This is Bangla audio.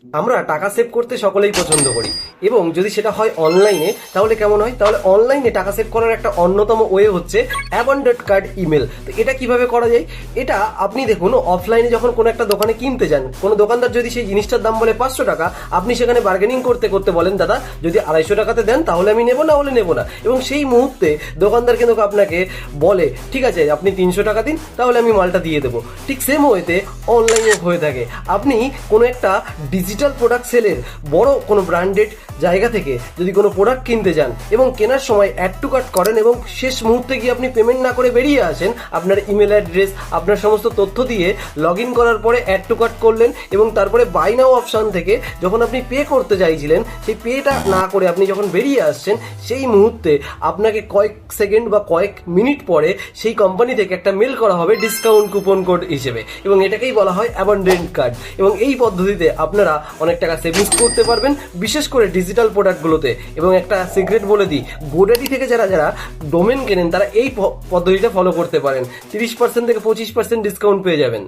আমরা টাকা সেভ করতে সকলেই পছন্দ করি, এবং যদি সেটা হয় অনলাইনে তাহলে কেমন হয়? তাহলে অনলাইনে টাকা সেভ করার একটা অন্যতম ওয়ে হচ্ছে অ্যাবান্ডেন্ট কার্ড ইমেল। তো এটা কিভাবে করা যায়? এটা আপনি দেখুন, অফলাইনে যখন কোনো একটা দোকানে কিনতে যান, কোনো দোকানদার যদি সেই জিনিসটার দাম বলে 500 টাকা, আপনি সেখানে বার্গেনিং করতে করতে বলেন, দাদা যদি 250 টাকাতে দেন তাহলে আমি নেবো, না হলে নেবো না। এবং সেই মুহূর্তে দোকানদার কিন্তু আপনাকে বলে, ঠিক আছে আপনি 300 টাকা দিন, তাহলে আমি মালটা দিয়ে দেবো। ঠিক সেম ওয়েতে অনলাইনে হয়ে থাকে। আপনি কোনো একটা ডিজিটাল প্রোডাক্ট সেলের বড় কোনো ব্র্যান্ডেড জায়গা থেকে যদি কোনো প্রোডাক্ট কিনতে যান এবং কেনার সময় অ্যাড টু কার্ট করেন এবং শেষ মুহূর্তে গিয়ে আপনি পেমেন্ট না করে বেরিয়ে আসেন, আপনার ইমেল অ্যাড্রেস, আপনার সমস্ত তথ্য দিয়ে লগ ইন করার পরে অ্যাড টু কার্ট করলেন এবং তারপরে বাই নাও অপশান থেকে যখন আপনি পে করতে চাইছিলেন, সেই পেটা না করে আপনি যখন বেরিয়ে আসছেন, সেই মুহূর্তে আপনাকে কয়েক সেকেন্ড বা কয়েক মিনিট পরে সেই কোম্পানি থেকে একটা মেল করা হবে ডিসকাউন্ট কুপন কোড হিসেবে, এবং এটাকেই বলা হয় অ্যাবান্ডেন্ট কার্ড। এবং এই পদ্ধতিতে আপনারা অনেক টাকা সেভিংস করতে পারবেন, বিশেষ করে ডিজিটাল প্রোডাক্টগুলোতে। এবং একটা সিক্রেট বলে দিই, গোডাডি থেকে যারা যারা ডোমেন কেনেন তারা এই পদ্ধতিটা ফলো করতে পারেন, 30% থেকে 25% ডিসকাউন্ট পেয়ে যাবেন।